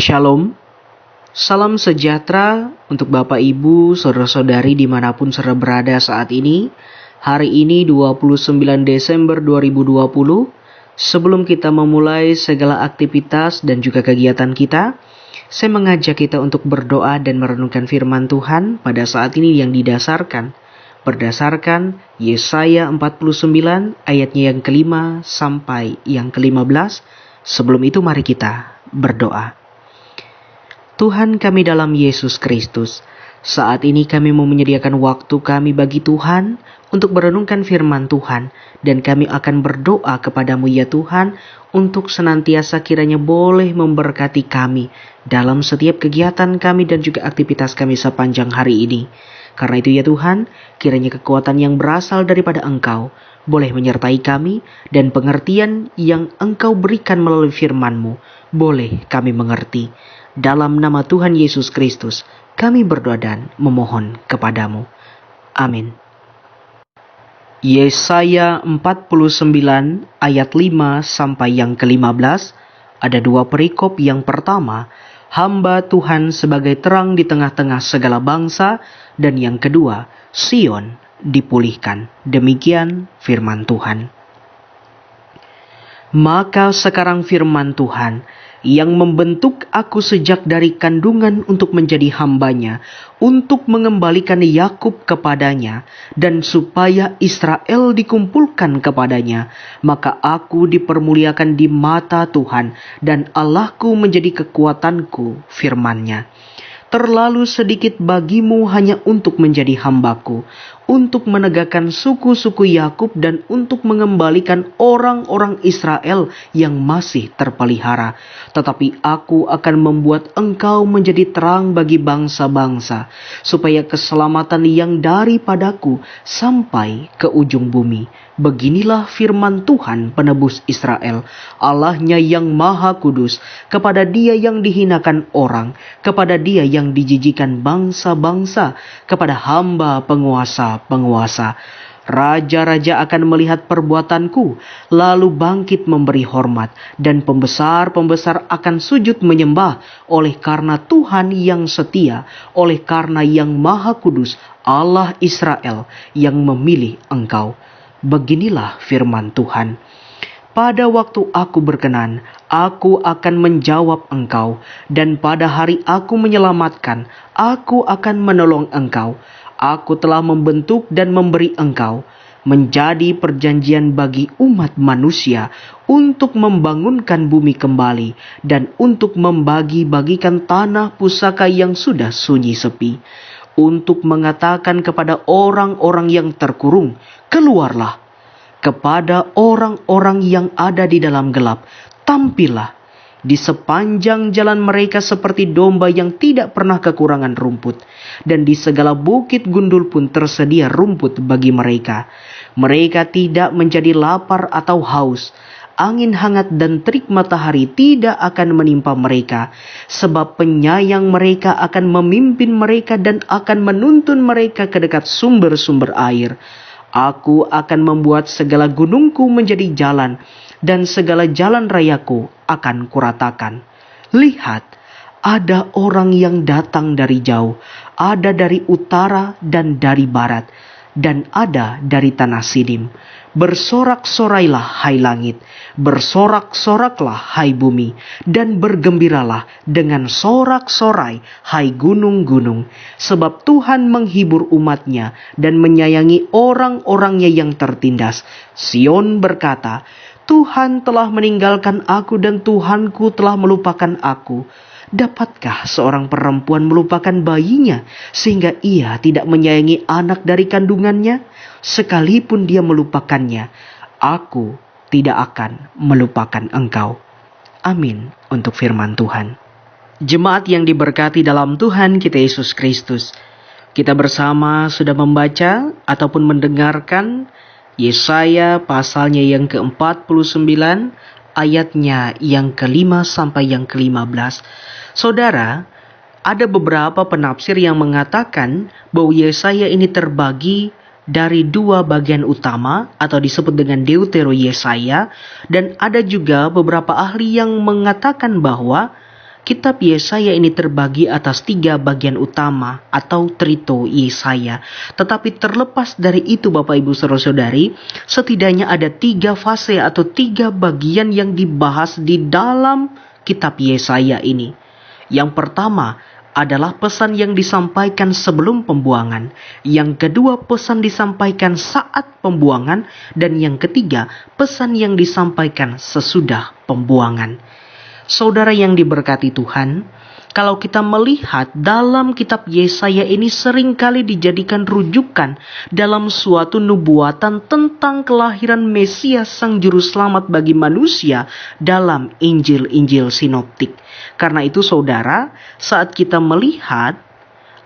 Shalom, salam sejahtera untuk Bapak Ibu, Saudara-saudari dimanapun saudara berada saat ini. Hari ini 29 Desember 2020. Sebelum kita memulai segala aktivitas dan juga kegiatan kita, saya mengajak kita untuk berdoa dan merenungkan firman Tuhan pada saat ini yang berdasarkan Yesaya 49 ayatnya yang kelima sampai yang ke-15. Sebelum itu mari kita berdoa. Tuhan kami dalam Yesus Kristus, saat ini kami mau menyediakan waktu kami bagi Tuhan untuk merenungkan firman Tuhan, dan kami akan berdoa kepadamu ya Tuhan untuk senantiasa kiranya boleh memberkati kami dalam setiap kegiatan kami dan juga aktivitas kami sepanjang hari ini. Karena itu ya Tuhan, kiranya kekuatan yang berasal daripada Engkau boleh menyertai kami, dan pengertian yang Engkau berikan melalui firman-Mu boleh kami mengerti. Dalam nama Tuhan Yesus Kristus, kami berdoa dan memohon kepadamu. Amin. Yesaya 49 ayat 5 sampai yang ke-15, ada dua perikop. Yang pertama, hamba Tuhan sebagai terang di tengah-tengah segala bangsa, dan yang kedua, Sion dipulihkan. Demikian firman Tuhan. Maka sekarang firman Tuhan, yang membentuk aku sejak dari kandungan untuk menjadi hambanya, untuk mengembalikan Yakub kepadanya, dan supaya Israel dikumpulkan kepadanya, maka aku dipermuliakan di mata Tuhan, dan Allahku menjadi kekuatanku, firman-Nya. Terlalu sedikit bagimu hanya untuk menjadi hambaku, untuk menegakkan suku-suku Yakub dan untuk mengembalikan orang-orang Israel yang masih terpelihara. Tetapi aku akan membuat engkau menjadi terang bagi bangsa-bangsa, supaya keselamatan yang daripadaku sampai ke ujung bumi. Beginilah firman Tuhan penebus Israel, Allahnya yang maha kudus, kepada Dia yang dihinakan orang, kepada Dia yang dijijikan bangsa-bangsa, kepada hamba penguasa-penguasa. Raja-raja akan melihat perbuatanku, lalu bangkit memberi hormat, dan pembesar-pembesar akan sujud menyembah, oleh karena Tuhan yang setia, oleh karena yang maha kudus, Allah Israel, yang memilih engkau. Beginilah firman Tuhan. Pada waktu aku berkenan, aku akan menjawab engkau, dan pada hari aku menyelamatkan, aku akan menolong engkau. Aku telah membentuk dan memberi engkau menjadi perjanjian bagi umat manusia, untuk membangunkan bumi kembali, dan untuk membagi-bagikan tanah pusaka yang sudah sunyi sepi, untuk mengatakan kepada orang-orang yang terkurung, keluarlah. Kepada orang-orang yang ada di dalam gelap, tampillah. Di sepanjang jalan mereka seperti domba yang tidak pernah kekurangan rumput, dan di segala bukit gundul pun tersedia rumput bagi mereka. Mereka tidak menjadi lapar atau haus. Angin hangat dan terik matahari tidak akan menimpa mereka, sebab penyayang mereka akan memimpin mereka dan akan menuntun mereka ke dekat sumber-sumber air. Aku akan membuat segala gunungku menjadi jalan, dan segala jalan rayaku akan kuratakan. Lihat, ada orang yang datang dari jauh, ada dari utara dan dari barat, dan ada dari tanah Sidim. Bersorak-sorailah hai langit, bersorak-soraklah hai bumi, dan bergembiralah dengan sorak-sorai hai gunung-gunung. Sebab Tuhan menghibur umatnya dan menyayangi orang-orangnya yang tertindas. Sion berkata, Tuhan telah meninggalkan aku dan Tuhanku telah melupakan aku. Dapatkah seorang perempuan melupakan bayinya, sehingga ia tidak menyayangi anak dari kandungannya? Sekalipun dia melupakannya, aku tidak akan melupakan engkau. Amin untuk firman Tuhan. Jemaat yang diberkati dalam Tuhan kita Yesus Kristus, kita bersama sudah membaca ataupun mendengarkan Yesaya pasalnya yang ke-49, ayatnya yang ke-5 sampai yang ke-15. Saudara, ada beberapa penafsir yang mengatakan bahwa Yesaya ini terbagi dari dua bagian utama atau disebut dengan Deutero Yesaya, dan ada juga beberapa ahli yang mengatakan bahwa Kitab Yesaya ini terbagi atas 3 bagian utama atau trito Yesaya. Tetapi terlepas dari itu Bapak Ibu Saudara-saudari, setidaknya ada 3 fase atau 3 bagian yang dibahas di dalam kitab Yesaya ini. Yang pertama adalah pesan yang disampaikan sebelum pembuangan. Yang kedua, pesan disampaikan saat pembuangan. Dan yang ketiga, pesan yang disampaikan sesudah pembuangan. Saudara yang diberkati Tuhan, kalau kita melihat dalam kitab Yesaya ini seringkali dijadikan rujukan dalam suatu nubuatan tentang kelahiran Mesias Sang Juru Selamat bagi manusia dalam Injil-Injil sinoptik. Karena itu saudara, saat kita melihat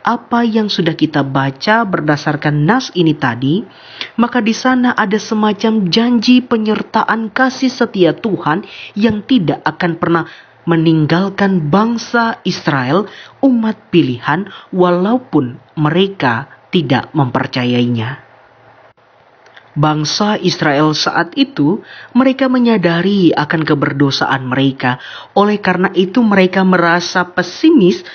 apa yang sudah kita baca berdasarkan nas ini tadi, maka di sana ada semacam janji penyertaan kasih setia Tuhan yang tidak akan pernah meninggalkan bangsa Israel, umat pilihan, walaupun mereka tidak mempercayainya. Bangsa Israel saat itu, mereka menyadari akan keberdosaan mereka. Oleh karena itu mereka merasa pesimis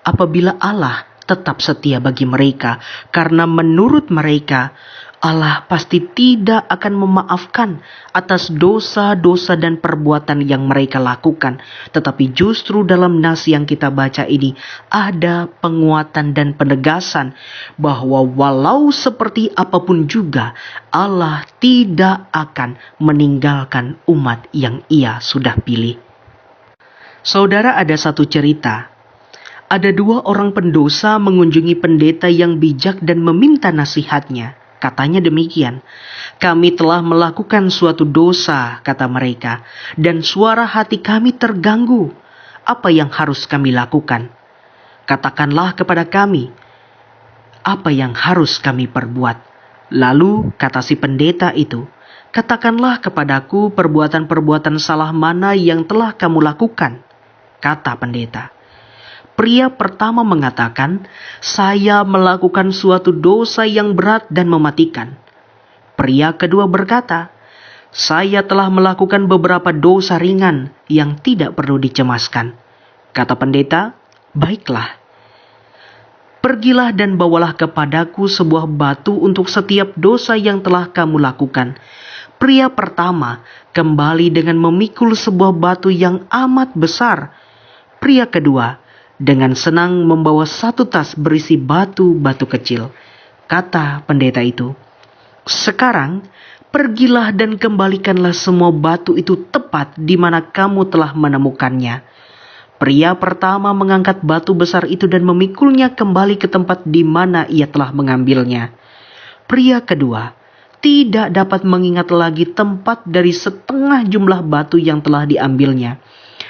apabila Allah tetap setia bagi mereka. Karena menurut mereka, Allah pasti tidak akan memaafkan atas dosa-dosa dan perbuatan yang mereka lakukan. Tetapi justru dalam nas yang kita baca ini ada penguatan dan penegasan bahwa walau seperti apapun juga Allah tidak akan meninggalkan umat yang Ia sudah pilih. Saudara, ada satu cerita. Ada 2 orang pendosa mengunjungi pendeta yang bijak dan meminta nasihatnya. Katanya demikian, "Kami telah melakukan suatu dosa," kata mereka, "dan suara hati kami terganggu. Apa yang harus kami lakukan? Katakanlah kepada kami, apa yang harus kami perbuat?" Lalu kata si pendeta itu, "Katakanlah kepadaku perbuatan-perbuatan salah mana yang telah kamu lakukan." Kata pendeta. Pria pertama mengatakan, "Saya melakukan suatu dosa yang berat dan mematikan." Pria kedua berkata, "Saya telah melakukan beberapa dosa ringan yang tidak perlu dicemaskan." Kata pendeta, "Baiklah. Pergilah dan bawalah kepadaku sebuah batu untuk setiap dosa yang telah kamu lakukan." Pria pertama kembali dengan memikul sebuah batu yang amat besar. Pria kedua dengan senang membawa 1 tas berisi batu-batu kecil. Kata pendeta itu, "Sekarang pergilah dan kembalikanlah semua batu itu tepat di mana kamu telah menemukannya." Pria pertama mengangkat batu besar itu dan memikulnya kembali ke tempat di mana ia telah mengambilnya. Pria kedua tidak dapat mengingat lagi tempat dari setengah jumlah batu yang telah diambilnya.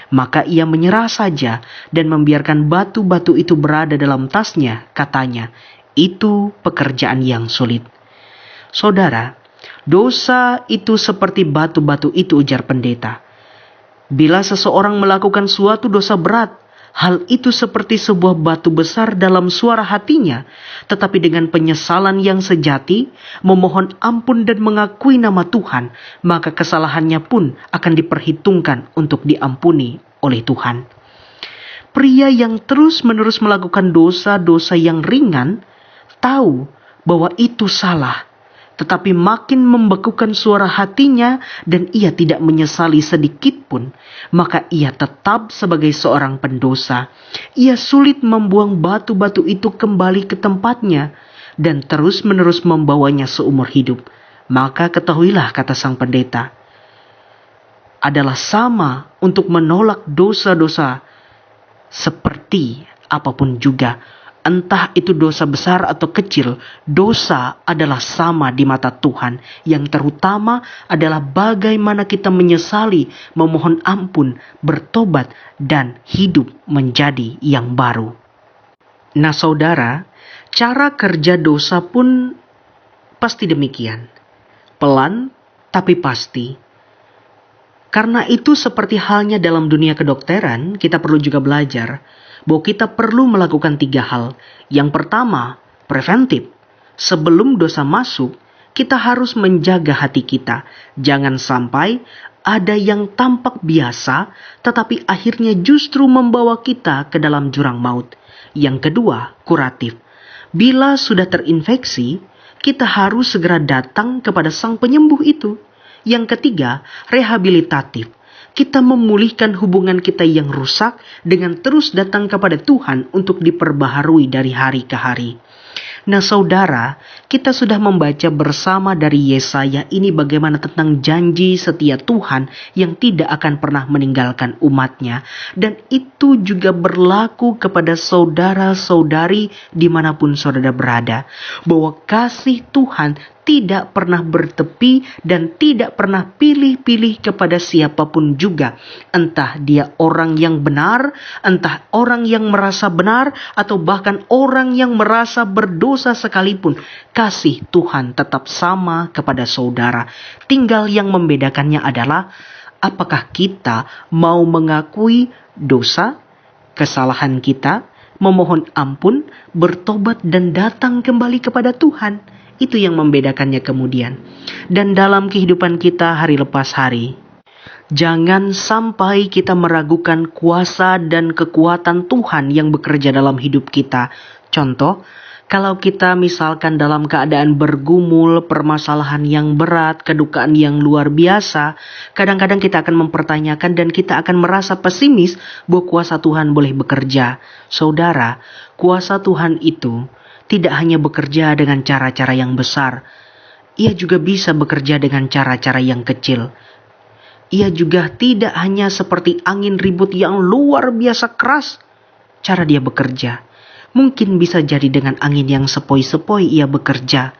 Maka ia menyerah saja dan membiarkan batu-batu itu berada dalam tasnya. Katanya, "Itu pekerjaan yang sulit." Saudara, dosa itu seperti batu-batu itu, ujar pendeta. Bila seseorang melakukan suatu dosa berat, hal itu seperti sebuah batu besar dalam suara hatinya. Tetapi dengan penyesalan yang sejati, memohon ampun dan mengakui nama Tuhan, maka kesalahannya pun akan diperhitungkan untuk diampuni oleh Tuhan. Pria yang terus-menerus melakukan dosa-dosa yang ringan, tahu bahwa itu salah. Tetapi makin membekukan suara hatinya dan ia tidak menyesali sedikit pun, maka ia tetap sebagai seorang pendosa. Ia sulit membuang batu-batu itu kembali ke tempatnya dan terus-menerus membawanya seumur hidup. Maka ketahuilah, kata sang pendeta, adalah sama untuk menolak dosa-dosa seperti apapun juga. Entah itu dosa besar atau kecil, dosa adalah sama di mata Tuhan. Yang terutama adalah bagaimana kita menyesali, memohon ampun, bertobat, dan hidup menjadi yang baru. Nah saudara, cara kerja dosa pun pasti demikian. Pelan tapi pasti. Karena itu seperti halnya dalam dunia kedokteran, kita perlu juga belajar bahwa kita perlu melakukan 3 hal. Yang pertama, preventif. Sebelum dosa masuk, kita harus menjaga hati kita. Jangan sampai ada yang tampak biasa, tetapi akhirnya justru membawa kita ke dalam jurang maut. Yang kedua, kuratif. Bila sudah terinfeksi, kita harus segera datang kepada sang penyembuh itu. Yang ketiga, rehabilitatif. Kita memulihkan hubungan kita yang rusak dengan terus datang kepada Tuhan untuk diperbaharui dari hari ke hari. Nah saudara, kita sudah membaca bersama dari Yesaya ini bagaimana tentang janji setia Tuhan yang tidak akan pernah meninggalkan umatnya. Dan itu juga berlaku kepada saudara-saudari dimanapun saudara berada. Bahwa kasih Tuhan tidak pernah bertepi dan tidak pernah pilih-pilih kepada siapapun juga. Entah dia orang yang benar, entah orang yang merasa benar, atau bahkan orang yang merasa berdosa sekalipun. Kasih Tuhan tetap sama kepada saudara. Tinggal yang membedakannya adalah apakah kita mau mengakui dosa, kesalahan kita, memohon ampun, bertobat dan datang kembali kepada Tuhan. Itu yang membedakannya kemudian. Dan dalam kehidupan kita hari lepas hari, jangan sampai kita meragukan kuasa dan kekuatan Tuhan yang bekerja dalam hidup kita. Contoh, kalau kita misalkan dalam keadaan bergumul, permasalahan yang berat, kedukaan yang luar biasa, kadang-kadang kita akan mempertanyakan dan kita akan merasa pesimis bahwa kuasa Tuhan boleh bekerja. Saudara, kuasa Tuhan itu tidak hanya bekerja dengan cara-cara yang besar, ia juga bisa bekerja dengan cara-cara yang kecil. Ia juga tidak hanya seperti angin ribut yang luar biasa keras. Cara dia bekerja mungkin bisa jadi dengan angin yang sepoi-sepoi ia bekerja.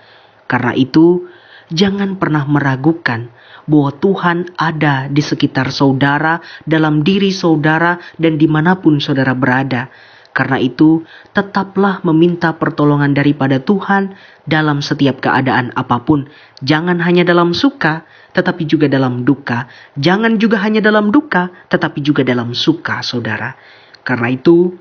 Karena itu, jangan pernah meragukan bahwa Tuhan ada di sekitar saudara, dalam diri saudara, dan dimanapun saudara berada. Karena itu, tetaplah meminta pertolongan daripada Tuhan dalam setiap keadaan apapun. Jangan hanya dalam suka, tetapi juga dalam duka. Jangan juga hanya dalam duka, tetapi juga dalam suka, saudara. Karena itu,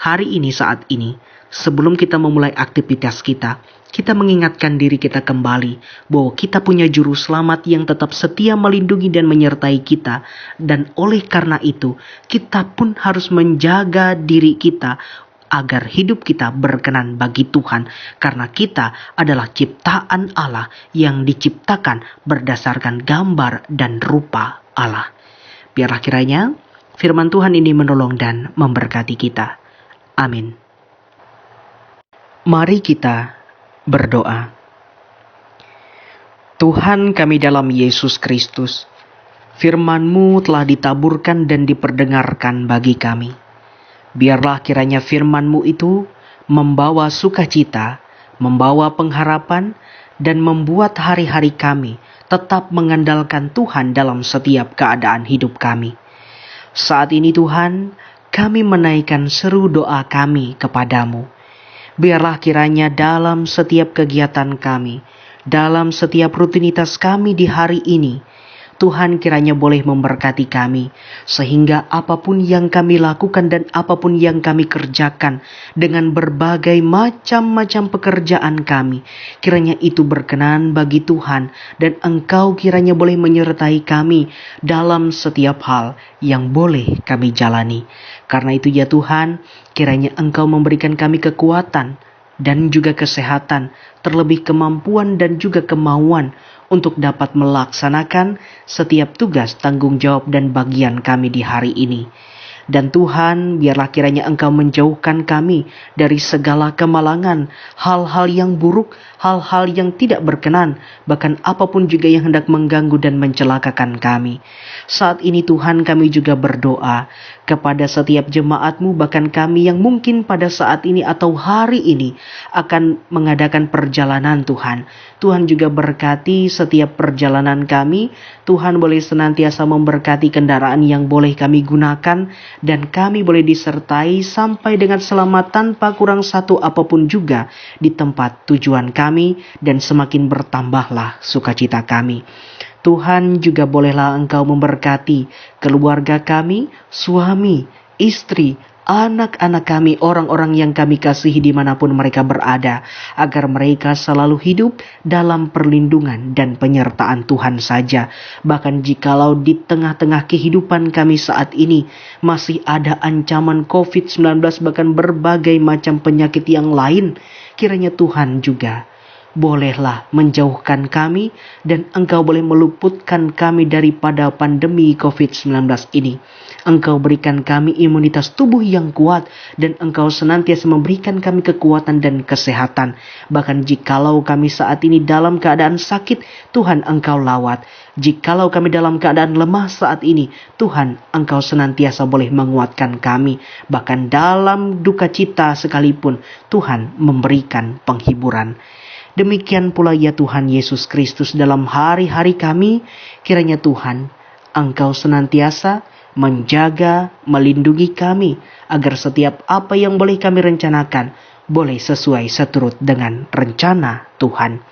hari ini, saat ini, sebelum kita memulai aktivitas kita mengingatkan diri kita kembali bahwa kita punya juru selamat yang tetap setia melindungi dan menyertai kita. Dan oleh karena itu, kita pun harus menjaga diri kita agar hidup kita berkenan bagi Tuhan. Karena kita adalah ciptaan Allah yang diciptakan berdasarkan gambar dan rupa Allah. Biarlah kiranya firman Tuhan ini menolong dan memberkati kita. Amin. Mari kita berdoa. Tuhan kami dalam Yesus Kristus, firman-Mu telah ditaburkan dan diperdengarkan bagi kami. Biarlah kiranya firman-Mu itu membawa sukacita, membawa pengharapan, dan membuat hari-hari kami tetap mengandalkan Tuhan dalam setiap keadaan hidup kami. Saat ini Tuhan, kami menaikkan seru doa kami kepadamu. Biarlah kiranya dalam setiap kegiatan kami, dalam setiap rutinitas kami di hari ini, Tuhan kiranya boleh memberkati kami, sehingga apapun yang kami lakukan dan apapun yang kami kerjakan dengan berbagai macam-macam pekerjaan kami, kiranya itu berkenan bagi Tuhan, dan Engkau kiranya boleh menyertai kami dalam setiap hal yang boleh kami jalani. Karena itu ya Tuhan, kiranya Engkau memberikan kami kekuatan dan juga kesehatan, terlebih kemampuan dan juga kemauan untuk dapat melaksanakan setiap tugas, tanggung jawab dan bagian kami di hari ini. Dan Tuhan, biarlah kiranya Engkau menjauhkan kami dari segala kemalangan, hal-hal yang buruk, hal-hal yang tidak berkenan, bahkan apapun juga yang hendak mengganggu dan mencelakakan kami. Saat ini Tuhan, kami juga berdoa kepada setiap jemaat-Mu, bahkan kami yang mungkin pada saat ini atau hari ini akan mengadakan perjalanan Tuhan. Tuhan juga berkati setiap perjalanan kami. Tuhan boleh senantiasa memberkati kendaraan yang boleh kami gunakan, dan kami boleh disertai sampai dengan selamat tanpa kurang satu apapun juga di tempat tujuan kami, dan semakin bertambahlah sukacita kami. Tuhan juga bolehlah Engkau memberkati keluarga kami, suami, istri, anak-anak kami, orang-orang yang kami kasihi dimanapun mereka berada, agar mereka selalu hidup dalam perlindungan dan penyertaan Tuhan saja. Bahkan jikalau di tengah-tengah kehidupan kami saat ini masih ada ancaman COVID-19, bahkan berbagai macam penyakit yang lain, kiranya Tuhan juga bolehlah menjauhkan kami dan Engkau boleh meluputkan kami daripada pandemi COVID-19 ini. Engkau berikan kami imunitas tubuh yang kuat dan Engkau senantiasa memberikan kami kekuatan dan kesehatan. Bahkan jikalau kami saat ini dalam keadaan sakit, Tuhan Engkau lawat. Jikalau kami dalam keadaan lemah saat ini, Tuhan Engkau senantiasa boleh menguatkan kami. Bahkan dalam duka cita sekalipun, Tuhan memberikan penghiburan. Demikian pula ya Tuhan Yesus Kristus, dalam hari-hari kami, kiranya Tuhan Engkau senantiasa menjaga, melindungi kami, agar setiap apa yang boleh kami rencanakan, boleh sesuai seturut dengan rencana Tuhan.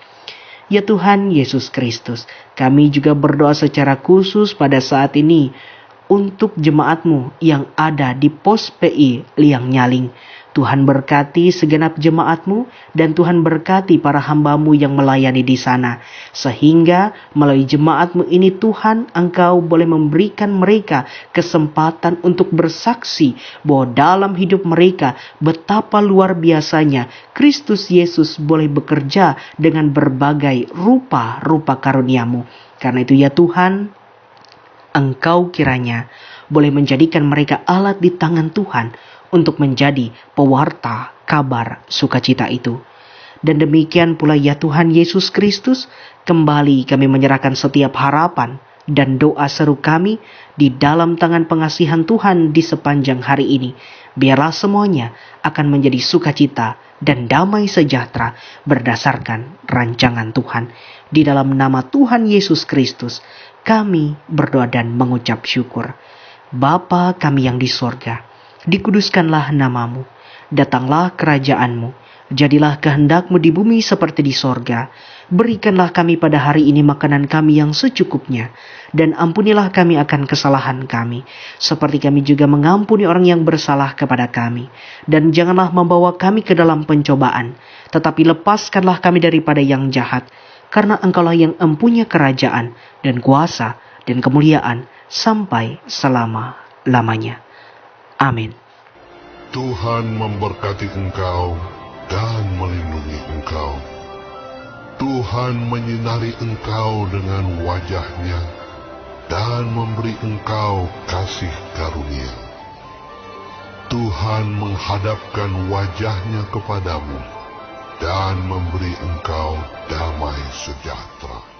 Ya Tuhan Yesus Kristus, kami juga berdoa secara khusus pada saat ini untuk jemaat-Mu yang ada di pos PI Liang Nyaling. Tuhan berkati segenap jemaat-Mu dan Tuhan berkati para hamba-Mu yang melayani di sana. Sehingga melalui jemaat-Mu ini Tuhan Engkau boleh memberikan mereka kesempatan untuk bersaksi bahwa dalam hidup mereka betapa luar biasanya Kristus Yesus boleh bekerja dengan berbagai rupa-rupa karunia-Mu. Karena itu ya Tuhan, Engkau kiranya boleh menjadikan mereka alat di tangan Tuhan untuk menjadi pewarta kabar sukacita itu. Dan demikian pula ya Tuhan Yesus Kristus, kembali kami menyerahkan setiap harapan dan doa seru kami di dalam tangan pengasihan Tuhan di sepanjang hari ini. Biarlah semuanya akan menjadi sukacita dan damai sejahtera berdasarkan rancangan Tuhan. Di dalam nama Tuhan Yesus Kristus, kami berdoa dan mengucap syukur. Bapa kami yang di sorga, dikuduskanlah namamu, datanglah kerajaan-Mu, jadilah kehendak-Mu di bumi seperti di sorga. Berikanlah kami pada hari ini makanan kami yang secukupnya, dan ampunilah kami akan kesalahan kami, seperti kami juga mengampuni orang yang bersalah kepada kami. Dan janganlah membawa kami ke dalam pencobaan, tetapi lepaskanlah kami daripada yang jahat, karena Engkaulah yang empunya kerajaan, dan kuasa, dan kemuliaan, sampai selama-lamanya. Amin. Tuhan memberkati engkau dan melindungi engkau. Tuhan menyinari engkau dengan wajah-Nya dan memberi engkau kasih karunia. Tuhan menghadapkan wajah-Nya kepadamu dan memberi engkau damai sejahtera.